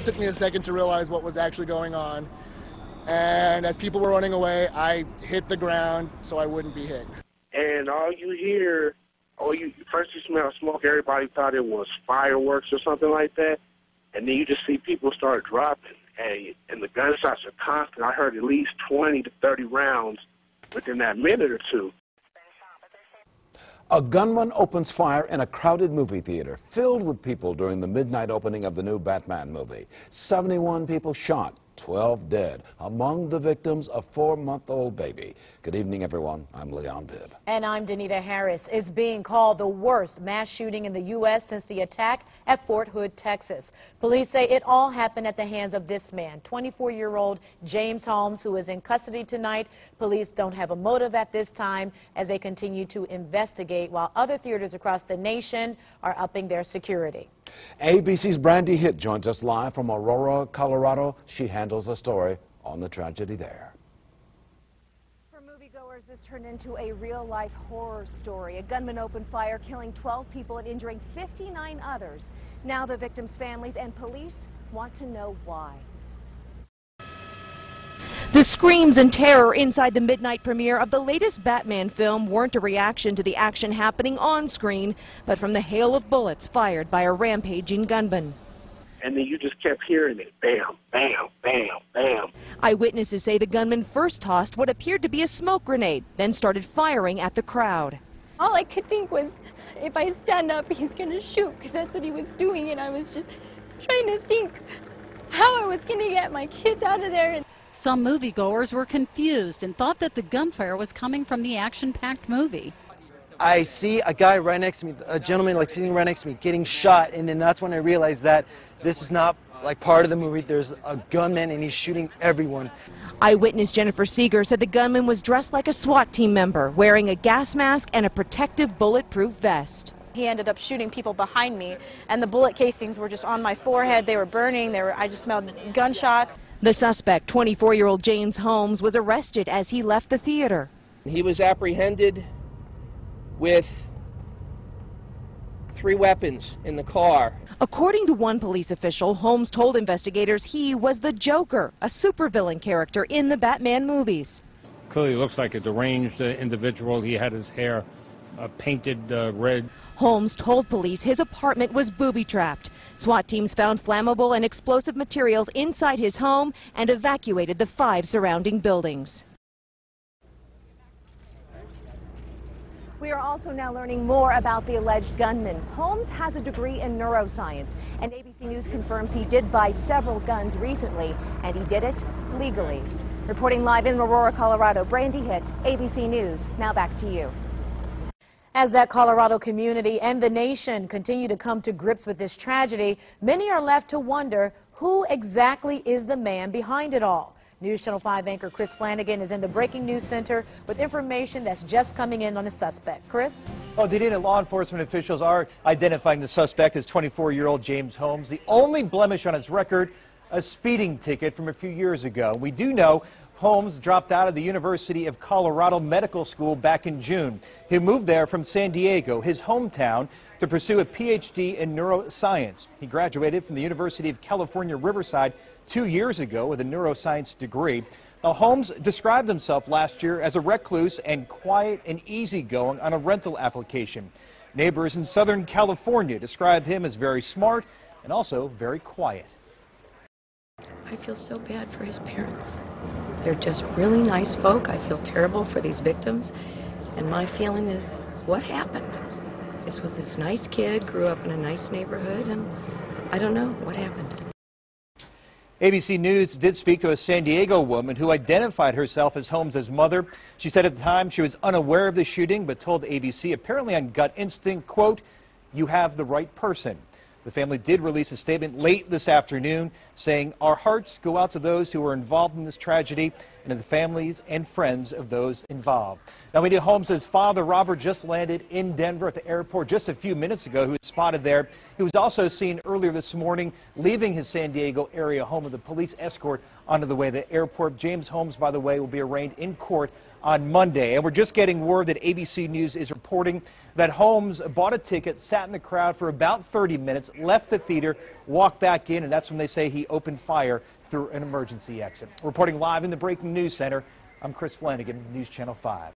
took me a second to realize what was actually going on. And as people were running away, I hit the ground so I wouldn't be hit. And first you smell smoke, everybody thought it was fireworks or something like that. And then you just see people start dropping. And the gunshots are constant. I heard at least 20 to 30 rounds within that minute or two. A gunman opens fire in a crowded movie theater filled with people during the midnight opening of the new Batman movie. 71 people shot, 12 dead. Among the victims, a 4-month-old baby. Good evening, everyone. I'm Leon Bibb. And I'm Danita Harris. It's being called the worst mass shooting in the U.S. since the attack at Fort Hood, Texas. Police say it all happened at the hands of this man, 24-year-old James Holmes, who is in custody tonight. Police don't have a motive at this time as they continue to investigate, while other theaters across the nation are upping their security. ABC's Brandy Hitt joins us live from Aurora, Colorado. She handles the story on the tragedy there. For moviegoers, this turned into a real-life horror story. A gunman opened fire, killing 12 people and injuring 59 others. Now the victims' families and police want to know why. The screams and terror inside the midnight premiere of the latest Batman film weren't a reaction to the action happening on screen, but from the hail of bullets fired by a rampaging gunman. And then you just kept hearing it, bam, bam, bam, bam. Eyewitnesses say the gunman first tossed what appeared to be a smoke grenade, then started firing at the crowd. All I could think was, if I stand up, he's going to shoot, because that's what he was doing, and I was just trying to think how I was going to get my kids out of there. Some moviegoers were confused and thought that the gunfire was coming from the action-packed movie. I see a guy right next to me, a gentleman like sitting right next to me, getting shot, and then that's when I realized that this is not like part of the movie. There's a gunman and he's shooting everyone. Eyewitness Jennifer Seeger said the gunman was dressed like a SWAT team member, wearing a gas mask and a protective bulletproof vest. He ended up shooting people behind me, and the bullet casings were just on my forehead. They were burning. I just smelled gunshots. The suspect, 24-year-old James Holmes, was arrested as he left the theater. He was apprehended with 3 weapons in the car. According to one police official, Holmes told investigators he was the Joker, a supervillain character in the Batman movies. Clearly looks like a deranged individual. He had his hair painted red. Holmes told police his apartment was booby-trapped. SWAT teams found flammable and explosive materials inside his home and evacuated the 5 surrounding buildings. We are also now learning more about the alleged gunman. Holmes has a degree in neuroscience, and ABC News confirms he did buy several guns recently, and he did it legally. Reporting live in Aurora, Colorado, Brandy Hitt, ABC News. Now back to you. As that Colorado community and the nation continue to come to grips with this tragedy, many are left to wonder who exactly is the man behind it all. News Channel 5 anchor Chris Flanagan is in the Breaking News Center with information that's just coming in on the suspect. Chris? Well, Danita, law enforcement officials are identifying the suspect as 24-year-old James Holmes. The only blemish on his record, a speeding ticket from a few years ago. We do know Holmes dropped out of the University of Colorado Medical School back in June. He moved there from San Diego, his hometown, to pursue a PhD in neuroscience. He graduated from the University of California, Riverside 2 years ago with a neuroscience degree. Now, Holmes described himself last year as a recluse and quiet and easygoing on a rental application. Neighbors in Southern California describe him as very smart and also very quiet. I feel so bad for his parents. They're just really nice folk. I feel terrible for these victims. And my feeling is, what happened? This was this nice kid, grew up in a nice neighborhood, and I don't know what happened. ABC News did speak to a San Diego woman who identified herself as Holmes' mother. She said at the time she was unaware of the shooting, but told ABC, apparently on gut instinct, quote, "You have the right person." The family did release a statement late this afternoon saying, "Our hearts go out to those who were involved in this tragedy and to the families and friends of those involved." Now, we know Holmes' father, Robert, just landed in Denver at the airport just a few minutes ago. He was spotted there. He was also seen earlier this morning leaving his San Diego area home with a police escort onto the way to the airport. James Holmes, by the way, will be arraigned in court on Monday. And we're just getting word that ABC News is reporting that Holmes bought a ticket, sat in the crowd for about 30 minutes, left the theater, walked back in, and that's when they say he opened fire through an emergency exit. Reporting live in the Breaking News Center, I'm Chris Flanagan, News Channel 5.